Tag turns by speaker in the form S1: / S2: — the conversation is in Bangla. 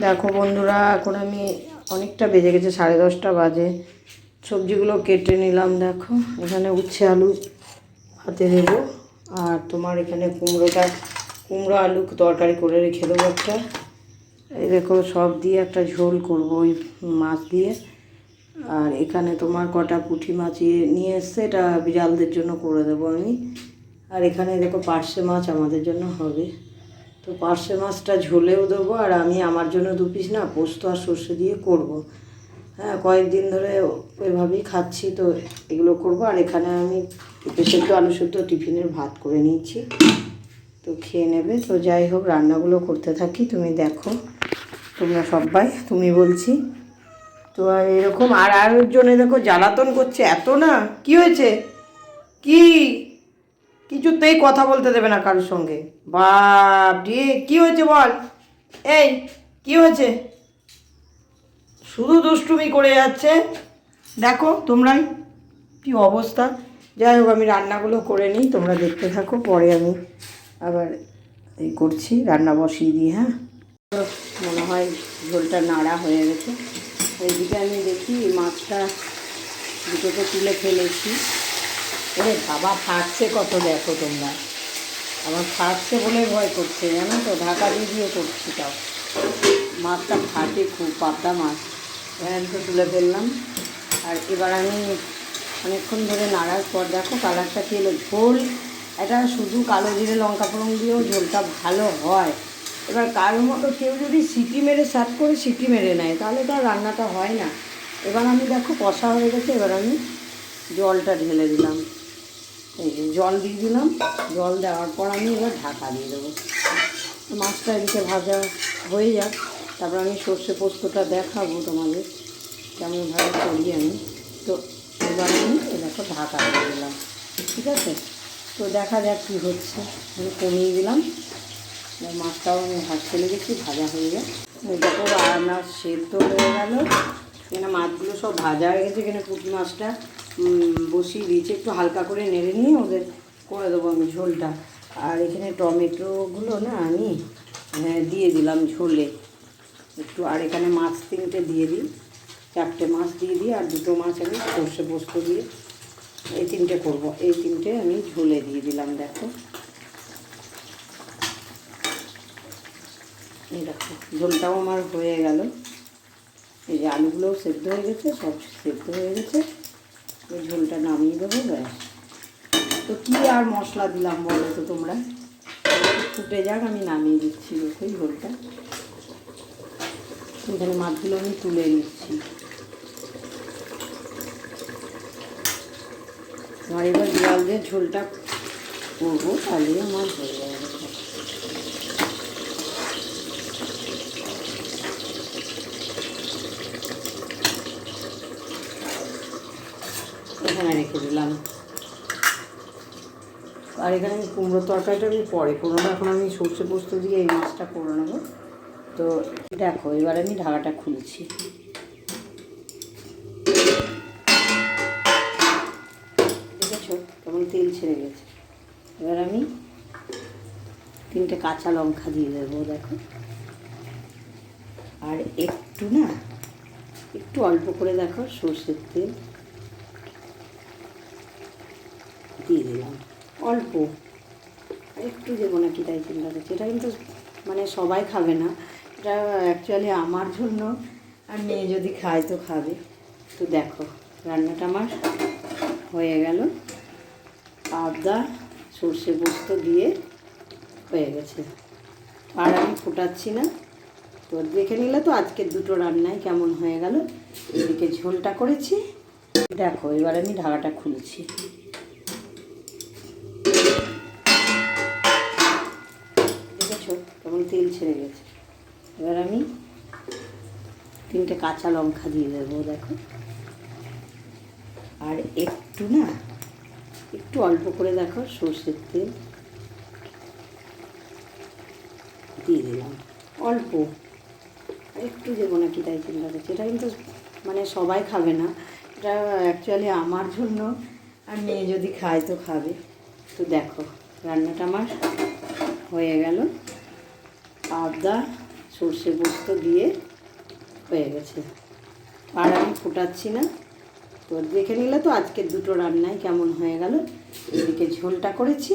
S1: দেখো বন্ধুরা, এখন আমি অনেকটা বেজে গেছে, 10:30 বাজে। সবজিগুলো কেটে নিলাম। দেখো এখানে উচ্ছে আলু হাতে দেবো, আর তোমার এখানে কুমড়ো আলু তরকারি করে রেখে দেবো একটা। এই দেখো সব দিয়ে একটা ঝোল করবো ওই মাছ দিয়ে। আর এখানে তোমার কটা পুঁটি মাছ নিয়ে এসছে, এটা বিড়ালদের জন্য করে দেবো আমি। আর এখানে দেখো পার্শে মাছ আমাদের জন্য হবে, তো পার্শে মাছটা ঝোলেও দেবো। আর আমি আমার জন্য 2 পিস না পোস্ত আর সর্ষে দিয়ে করব। হ্যাঁ, কয়েকদিন ধরে ওইভাবেই খাচ্ছি, তো এগুলো করব। আর এখানে আমি পেঁপে সেদ্ধ আলু সেদ্ধ টিফিনের ভাত করে নিয়েছি, তো খেয়ে নেবে। তো যাই হোক, রান্নাগুলো করতে থাকি, তুমি দেখো। তোমরা সবাই তুমি বলছি তো এরকম। আর আরেকজনে দেখো জ্বালাতন করছে এত, না কি হয়েছে, কি কিছুতেই কথা বলতে দেবে না কারোর সঙ্গে। বাপ রে, কি হয়েছে বল, এই কি হয়েছে, শুধু দুষ্টুমি করে যাচ্ছে। দেখো তোমরাই কি অবস্থা। যাই হোক, আমি রান্নাগুলো করে নিই, তোমরা দেখতে থাকো, পরে আমি আবার এই করছি, রান্না বসিয়ে দিই। হ্যাঁ, মনে হয় ঝোলটা নাড়া হয়ে গেছে। এইদিকে আমি দেখি মাছটা দুটোকে তুলে ফেলেছি। ওরে বাবা, ফাটছে কত, দেখো তোমরা। আমার ফাটছে বলে ভয় করছে, জানো তো, ঢাকা দিয়ে করছি, তাও মাছটা ফাটে খুব, পাবদা মাছ। এখানে তো তুলে ফেললাম। আর এবার আমি অনেকক্ষণ ধরে নাড়ার পর দেখো কালারটা কি এলো। ঝোল এটা শুধু কালো জিরে লঙ্কা ফোড়ন দিয়েও ঝোলটা ভালো হয়। এবার কারোর মতো কেউ যদি সিটি মেরে সার্ভ করে সিটি মেরে নেয়, তাহলে তো আর রান্নাটা হয় না। এবার আমি দেখো কষা হয়ে গেছে, এবার আমি জলটা ঢেলে দিলাম। এই যে জল দিয়ে দিলাম, জল দেওয়ার পর আমি এবার ঢাকা দিয়ে দেবো। মাছটা এদিকে ভাজা হয়ে যাক, তারপর আমি সর্ষে পোস্তটা দেখাবো তোমাদের কেমনভাবে করি আমি। তো এবার আমি দেখো ঢাকা দিয়ে দিলাম, ঠিক আছে। তো দেখা যাক কী হচ্ছে। আমি কমিয়ে দিলাম, মাছটাও আমি ভাজতে লেগেছি, ভাজা হয়ে যায়। দেখো রান্না সেদ্ধ হয়ে গেল, এখানে মাছগুলো সব ভাজা হয়ে গেছে। এখানে পুঁটি মাছটা বসিয়ে দিয়েছি, একটু হালকা করে নেড়ে নিয়ে ওদের করে দেবো আমি ঝোলটা। আর এখানে টমেটোগুলো না আমি দিয়ে দিলাম ঝোলে একটু। আর এখানে মাছ 3টে দিয়ে দিই, 4টে মাছ দিয়ে দিই, আর 2টো মাছ আমি সর্ষে পোস্ত দিয়ে এই 3টে করবো। এই 3টে আমি ঝোলে দিয়ে দিলাম। দেখো এই দেখো ঝোলটাও আমার হয়ে গেল। এই যে আলুগুলোও সেদ্ধ হয়ে গেছে, সব সেদ্ধ হয়ে গেছে। এই ঝোলটা নামিয়ে দেবো, ব্যাস। তো কী আর মশলা দিলাম বলো তো তোমরা, ফুটে যাক, আমি নামিয়ে দিচ্ছি। দেখো এই ঝোলটা, এখানে মাছগুলো আমি তুলে নিচ্ছি। আর এবার বিড়ালদের ঝোলটা করবো, তাহলে আমার হয়ে যাবে। এখানে রেখে দিলাম। আর এখানে আমি কুমড়োর তরকারিটা আমি পরে করবো, এখন আমি সর্ষে পোস্ত দিয়ে এই মাছটা করে নেবো। তো দেখো এবার আমি ঢাকাটা খুলছি। দেখেছো কেমন তেল ছেড়ে গেছে। এবার আমি 3টে কাঁচা লঙ্কা দিয়ে দেবো, দেখো। আর একটু না, একটু অল্প করে দেখো সর্ষের তেল দিয়ে দিলাম, অল্প একটু দেবো নাকি তাই চিন্তা করছি। এটা কিন্তু মানে সবাই খাবে না, এটা অ্যাকচুয়ালি আমার জন্য, আর মেয়ে যদি খায় তো খাবে। তো দেখো রান্নাটা আমার হয়ে গেল, পাবদা সর্ষে পোস্ত দিয়ে হয়ে গেছে। আর আমি ফোটাচ্ছি না, তো দেখে নিলে তো আজকের 2টো রান্নাই কেমন হয়ে গেল। এদিকে ঝোলটা করেছি, দেখো এবার আমি ঢাকাটা খুলছি। দেখেছো কেমন তেল ছেড়ে গেছে। এবার আমি 3টে কাঁচা লঙ্কা দিয়ে দেবো, দেখো। আর একটু না, একটু অল্প করে দেখো সর্ষের তেল দিয়ে দিলাম, অল্প একটু দেবো নাকি তাই চিন্তা করছি। এটা কিন্তু মানে সবাই খাবে না, এটা অ্যাকচুয়ালি আমার জন্য, আর মেয়ে যদি খায় তো খাবে। তো দেখো রান্নাটা আমার হয়ে গেল, পাবদা সর্ষে পোস্ত দিয়ে হয়ে গেছে। আর আমি ফোটাচ্ছি না। তো দেখে নিলে তো আজকের দুটো রান্নাই কেমন হয়ে গেল। এদিকে ঝোলটা করেছি,